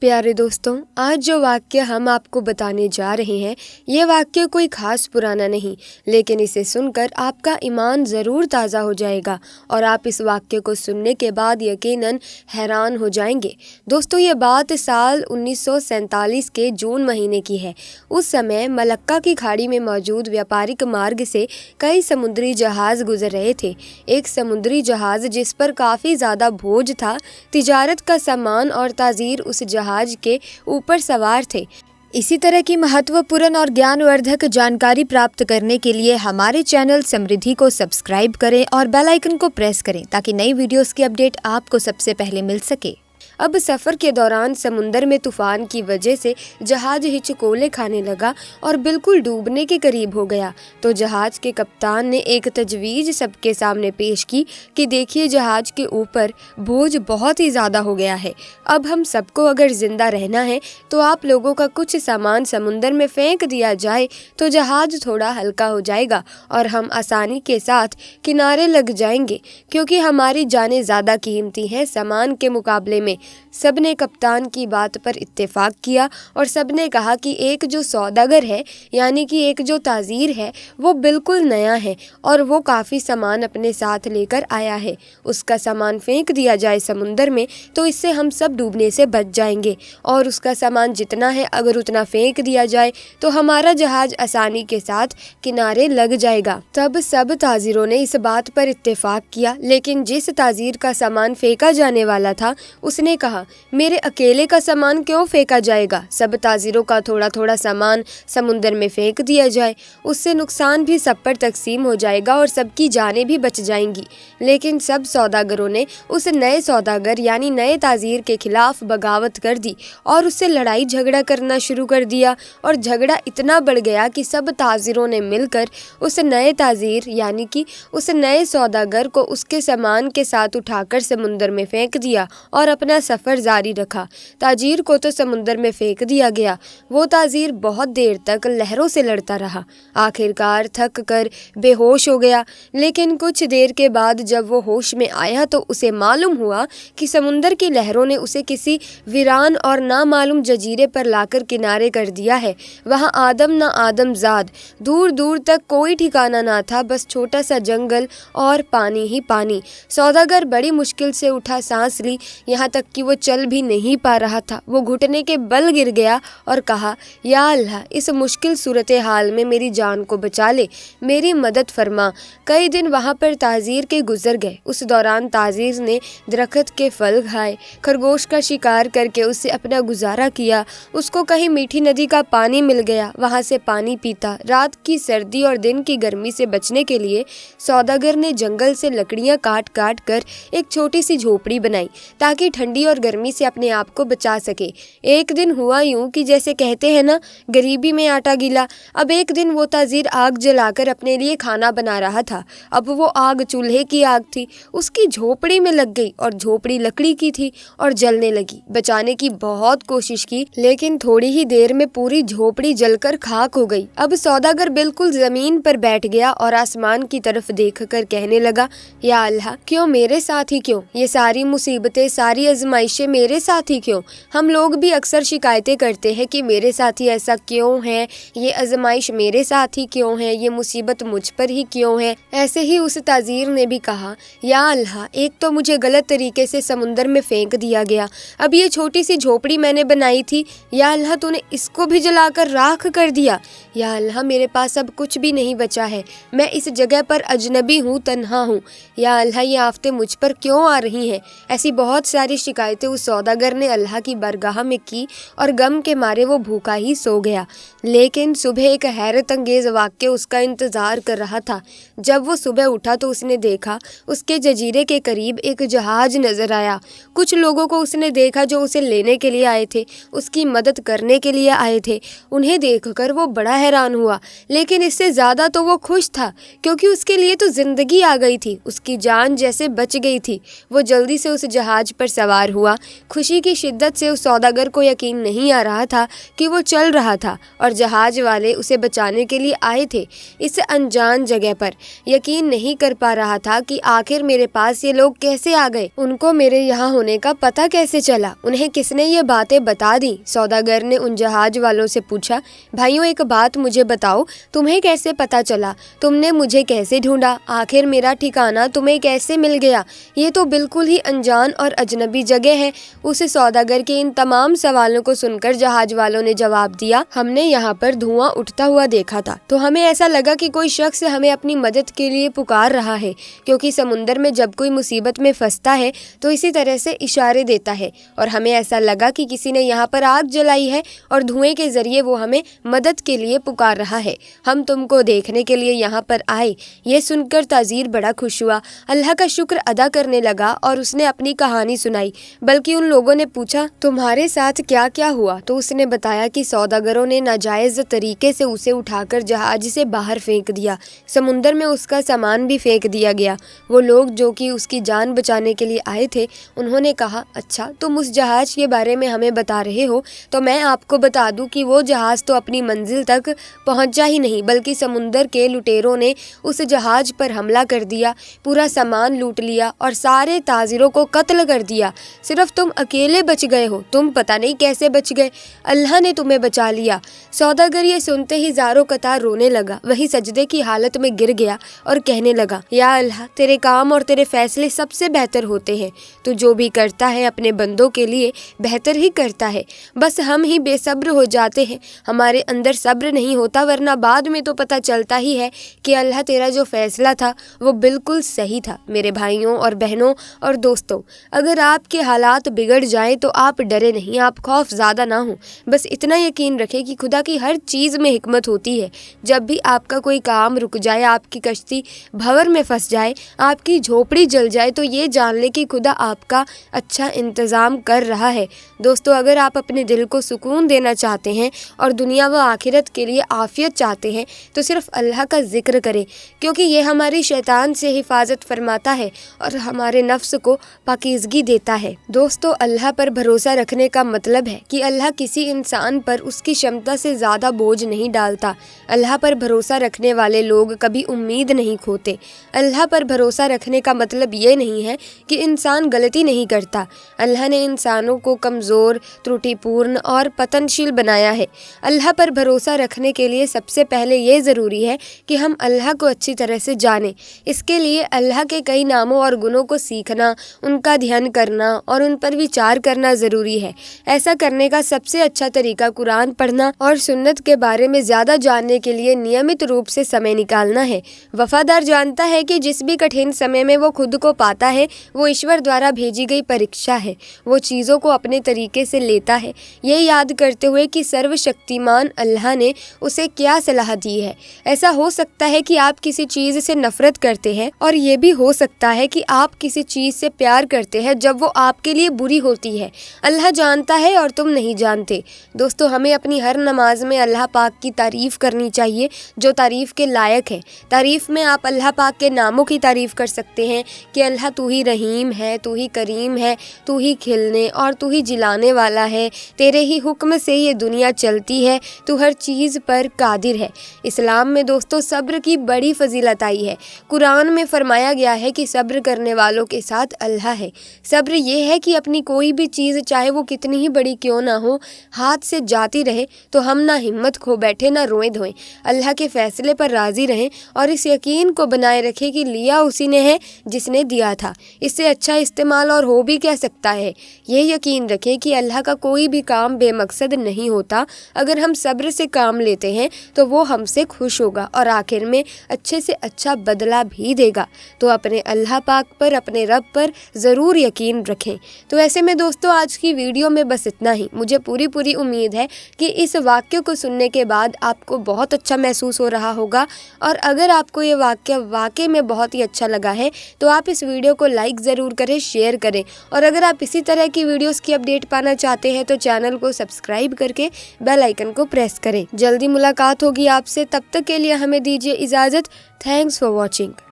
प्यारे दोस्तों, आज जो वाक्य हम आपको बताने जा रहे हैं, ये वाक्य कोई खास पुराना नहीं, लेकिन इसे सुनकर आपका ईमान ज़रूर ताज़ा हो जाएगा और आप इस वाक्य को सुनने के बाद यकीनन हैरान हो जाएंगे। दोस्तों, ये बात साल 1947 के जून महीने की है। उस समय मलक्का की खाड़ी में मौजूद व्यापारिक मार्ग से कई समुद्री जहाज़ गुजर रहे थे। एक समुद्री जहाज़ जिस पर काफ़ी ज़्यादा बोझ था, तिजारत का सामान और ताज़ीर उस जहाज के ऊपर सवार थे। इसी तरह की महत्वपूर्ण और ज्ञानवर्धक जानकारी प्राप्त करने के लिए हमारे चैनल समृद्धि को सब्सक्राइब करें और बेल आइकन को प्रेस करें ताकि नई वीडियोस की अपडेट आपको सबसे पहले मिल सके। अब सफ़र के दौरान समुंदर में तूफान की वजह से जहाज हिचकोले खाने लगा और बिल्कुल डूबने के करीब हो गया। तो जहाज के कप्तान ने एक तजवीज़ सबके सामने पेश की कि देखिए, जहाज के ऊपर बोझ बहुत ही ज़्यादा हो गया है। अब हम सबको अगर ज़िंदा रहना है तो आप लोगों का कुछ सामान समुंदर में फेंक दिया जाए तो जहाज थोड़ा हल्का हो जाएगा और हम आसानी के साथ किनारे लग जाएंगे, क्योंकि हमारी जानें ज़्यादा कीमती हैं सामान के मुकाबले में। सबने कप्तान की बात पर इत्तेफाक किया और सबने कहा कि एक जो सौदागर है, यानी कि एक जो ताज़ीर है, वो बिल्कुल नया है और वो काफ़ी सामान अपने साथ लेकर आया है। उसका सामान फेंक दिया जाए समुंदर में तो इससे हम सब डूबने से बच जाएंगे, और उसका सामान जितना है अगर उतना फेंक दिया जाए तो हमारा जहाज आसानी के साथ किनारे लग जाएगा। तब सब ताज़ीरों ने इस बात पर इत्तेफाक किया, लेकिन जिस ताज़ीर का सामान फेंका जाने वाला था उसने कहा, मेरे अकेले का सामान क्यों फेंका जाएगा? सब ताज़ीरों का थोड़ा थोड़ा सामान समुंदर में फेंक दिया जाए, उससे नुकसान भी सब पर तकसीम हो जाएगा और सबकी जानें भी बच जाएंगी। लेकिन सब सौदागरों ने उस नए सौदागर यानी नए ताज़ीर के खिलाफ बगावत कर दी और उससे लड़ाई झगड़ा करना शुरू कर दिया, और झगड़ा इतना बढ़ गया कि सब ताज़ीरों ने मिलकर उस नए ताज़ीर यानी कि उस नए सौदागर को उसके सामान के साथ उठाकर समुंदर में फेंक दिया और अपना सफ़र जारी रखा। ताजीर को तो समुंदर में फेंक दिया गया। वो ताजीर बहुत देर तक लहरों से लड़ता रहा, आखिरकार थक कर बेहोश हो गया। लेकिन कुछ देर के बाद जब वो होश में आया तो उसे मालूम हुआ कि समुंदर की लहरों ने उसे किसी वीरान और नामालूम जजीरे पर लाकर किनारे कर दिया है। वहाँ आदम ना आदमजाद, दूर दूर तक कोई ठिकाना ना था, बस छोटा सा जंगल और पानी ही पानी। सौदागर बड़ी मुश्किल से उठा, सांस ली, यहाँ तक कि वो चल भी नहीं पा रहा था। वो घुटने के बल गिर गया और कहा, या अल्लाह, इस मुश्किल सूरत हाल में मेरी जान को बचा ले, मेरी मदद फरमा। कई दिन वहाँ पर ताज़ीर के गुजर गए। उस दौरान ताज़ीर ने दरख्त के फल खाए, खरगोश का शिकार करके उससे अपना गुजारा किया। उसको कहीं मीठी नदी का पानी मिल गया, वहाँ से पानी पीता। रात की सर्दी और दिन की गर्मी से बचने के लिए सौदागर ने जंगल से लकड़ियाँ काट काट कर एक छोटी सी झोपड़ी बनाई ताकि ठंडी और गर्मी से अपने आप को बचा सके। एक दिन हुआ यूं कि जैसे कहते हैं ना, गरीबी में आटा गीला। अब एक दिन वो ताज़ीर आग जलाकर अपने लिए खाना बना रहा था। अब वो आग चूल्हे की आग थी, उसकी झोपड़ी में लग गई और झोपड़ी लकड़ी की थी और जलने लगी। बचाने की बहुत कोशिश की, लेकिन थोड़ी ही देर में पूरी झोपड़ी जलकर खाक हो गई। अब सौदागर बिल्कुल जमीन पर बैठ गया और आसमान की तरफ देखकर कहने लगा, या अल्लाह, क्यों मेरे साथ ही क्यों? ये सारी मुसीबतें, सारी आजमाइशें मेरे साथ ही क्यों? हम लोग भी अक्सर शिकायतें करते हैं कि मेरे साथ ही ऐसा क्यों है, ये आजमाइश मेरे साथ ही क्यों है, ये मुसीबत मुझ पर ही क्यों है। ऐसे ही उस ताज़ीर ने भी कहा, या अल्लाह, एक तो मुझे गलत तरीके से समुंदर में फेंक दिया गया, अब ये छोटी सी झोपड़ी मैंने बनाई थी, या अल्लाह, तूने इसको भी जलाकर राख कर दिया। या अल्लाह, मेरे पास अब कुछ भी नहीं बचा है, मैं इस जगह पर अजनबी हूँ, तन्हा हूँ। या अल्लाह, ये आफतें मुझ पर क्यों आ रही हैं? ऐसी बहुत सारी शिकायतें उस सौदागर ने अल्लाह की बारगाह में की और गम के मारे वो भूखा ही सो गया। लेकिन सुबह एक हैरत अंगेज वाक़या उसका इंतज़ार कर रहा था। जब वो सुबह उठा तो उसने देखा उसके जजीरे के करीब एक जहाज नज़र आया। कुछ लोगों को उसने देखा जो उसे लेने के लिए आए थे, उसकी मदद करने के लिए आए थे। उन्हें देखकर वो बड़ा हैरान हुआ, लेकिन इससे ज़्यादा तो वो खुश था, क्योंकि उसके लिए तो ज़िंदगी आ गई थी, उसकी जान जैसे बच गई थी। वो जल्दी से उस जहाज पर सवार पार हुआ। खुशी की शिद्दत से उस सौदागर को यकीन नहीं आ रहा था कि वो चल रहा था और जहाज वाले उसे बचाने के लिए आए थे इस अनजान जगह पर। यकीन नहीं कर पा रहा था कि आखिर मेरे पास ये लोग कैसे आ गए, उनको मेरे यहाँ होने का पता कैसे चला, उन्हें किसने ये बातें बता दी। सौदागर ने उन जहाज वालों से पूछा, भाइयों एक बात मुझे बताओ, तुम्हें कैसे पता चला, तुमने मुझे कैसे ढूंढा, आखिर मेरा ठिकाना तुम्हें कैसे मिल गया, ये तो बिल्कुल ही अनजान और अजनबी जगह है। उस सौदागर के इन तमाम सवालों को सुनकर जहाज वालों ने जवाब दिया, हमने यहाँ पर धुआं उठता हुआ देखा था तो हमें ऐसा लगा कि कोई शख्स हमें अपनी मदद के लिए पुकार रहा है, क्योंकि समुंदर में जब कोई मुसीबत में फंसता है तो इसी तरह से इशारे देता है, और हमें ऐसा लगा कि किसी ने यहाँ पर आग जलाई है और धुएं के जरिए वो हमें मदद के लिए पुकार रहा है। हम तुमको देखने के लिए यहाँ पर आए। ये सुनकर ताजीर बड़ा खुश हुआ, अल्लाह का शुक्र अदा करने लगा और उसने अपनी कहानी सुनाई। बल्कि उन लोगों ने पूछा, तुम्हारे साथ क्या क्या हुआ? तो उसने बताया कि सौदागरों ने नाजायज़ तरीके से उसे उठाकर जहाज से बाहर फेंक दिया, समुंदर में उसका सामान भी फेंक दिया गया। वो लोग जो कि उसकी जान बचाने के लिए आए थे, उन्होंने कहा, अच्छा तुम उस जहाज के बारे में हमें बता रहे हो, तो मैं आपको बता दूं कि वो जहाज तो अपनी मंजिल तक पहुंचा ही नहीं, बल्कि समुंदर के लुटेरों ने उस जहाज पर हमला कर दिया, पूरा सामान लूट लिया और सारे ताजिरों को कत्ल कर दिया। सिर्फ तुम अकेले बच गए हो, तुम पता नहीं कैसे बच गए, अल्लाह ने तुम्हें बचा लिया। सौदागर ये सुनते ही ज़ारो कतार रोने लगा, वही सजदे की हालत में गिर गया और कहने लगा, या अल्लाह तेरे काम और तेरे फैसले सबसे बेहतर होते हैं, तू जो भी करता है अपने बंदों के लिए बेहतर ही करता है। बस हम ही बेसब्र हो जाते हैं, हमारे अंदर सब्र नहीं होता, वरना बाद में तो पता चलता ही है कि अल्लाह तेरा जो फैसला था वो बिल्कुल सही था। मेरे भाइयों और बहनों और दोस्तों, अगर आपके हालात बिगड़ जाएं तो आप डरे नहीं, आप खौफ ज़्यादा ना हो, बस इतना यकीन रखें कि खुदा की हर चीज़ में हिकमत होती है। जब भी आपका कोई काम रुक जाए, आपकी कश्ती भंवर में फंस जाए, आपकी झोपड़ी जल जाए, तो ये जान ले कि खुदा आपका अच्छा इंतज़ाम कर रहा है। दोस्तों, अगर आप अपने दिल को सुकून देना चाहते हैं और दुनिया व आखिरत के लिए आफियत चाहते हैं तो सिर्फ अल्लाह का जिक्र करें, क्योंकि ये हमारी शैतान से हिफाजत फरमाता है और हमारे नफ्स को पाकीज़गी देता है। दोस्तों, अल्लाह पर भरोसा रखने का मतलब है कि अल्लाह किसी इंसान पर उसकी क्षमता से ज़्यादा बोझ नहीं डालता। अल्लाह पर भरोसा रखने वाले लोग कभी उम्मीद नहीं खोते। अल्लाह पर भरोसा रखने का मतलब ये नहीं है कि इंसान गलती नहीं करता। अल्लाह ने इंसानों को कमज़ोर, त्रुटिपूर्ण और पतनशील बनाया है। अल्लाह पर भरोसा रखने के लिए सबसे पहले ये ज़रूरी है कि हम अल्लाह को अच्छी तरह से जानें। इसके लिए अल्लाह के कई नामों और गुणों को सीखना, उनका ध्यान करना और उन पर विचार करना ज़रूरी है। ऐसा करने का सबसे अच्छा तरीका कुरान पढ़ना और सुन्नत के बारे में ज़्यादा जानने के लिए नियमित रूप से समय निकालना है। वफादार जानता है कि जिस भी कठिन समय में वो खुद को पाता है वो ईश्वर द्वारा भेजी गई परीक्षा है। वो चीज़ों को अपने तरीके से लेता है, ये याद करते हुए कि सर्वशक्तिमान अल्लाह ने उसे क्या सलाह दी है। ऐसा हो सकता है कि आप किसी चीज़ से नफरत करते हैं और ये भी हो सकता है कि आप किसी चीज़ से प्यार करते हैं जब वो आपके लिए बुरी होती है। अल्लाह जानता है और तुम नहीं जानते। दोस्तों, हमें अपनी हर नमाज में अल्लाह पाक की तारीफ़ करनी चाहिए जो तारीफ़ के लायक है। तारीफ़ में आप अल्लाह पाक के नामों की तारीफ़ कर सकते हैं कि अल्लाह तू ही रहीम है, तू ही करीम है, तू ही खिलने और तू ही जिलाने वाला है, तेरे ही हुक्म से ये दुनिया चलती है, तू हर चीज़ पर कादिर है। इस्लाम में दोस्तों सब्र की बड़ी फजीलत आई है। कुरान में फरमाया गया है कि सब्र करने वालों के साथ अल्लाह है। सब्र ये है कि अपनी कोई भी चीज़ चाहे वो कितनी ही बड़ी क्यों ना हो, हाथ से जाती रहे तो हम ना हिम्मत खो बैठे, ना रोएं धोएं, अल्लाह के फ़ैसले पर राज़ी रहें और इस यकीन को बनाए रखें कि लिया उसी ने है जिसने दिया था। इससे अच्छा इस्तेमाल और हो भी क्या सकता है। ये यकीन रखें कि अल्लाह का कोई भी काम बेमकसद नहीं होता। अगर हम सब्र से काम लेते हैं तो वो हमसे खुश होगा और आखिर में अच्छे से अच्छा बदला भी देगा। तो अपने अल्लाह पाक पर, अपने रब पर ज़रूर यकीन रखें। तो ऐसे में दोस्तों, आज की वीडियो में बस इतना ही। मुझे पूरी उम्मीद है कि इस वाक्य को सुनने के बाद आपको बहुत अच्छा महसूस हो रहा होगा, और अगर आपको ये वाक्य वाकई में बहुत ही अच्छा लगा है तो आप इस वीडियो को लाइक ज़रूर करें, शेयर करें, और अगर आप इसी तरह की वीडियोस की अपडेट पाना चाहते हैं तो चैनल को सब्सक्राइब करके बेल आइकन को प्रेस करें। जल्दी मुलाकात होगी आपसे, तब तक के लिए हमें दीजिए इजाज़त। Thanks for watching.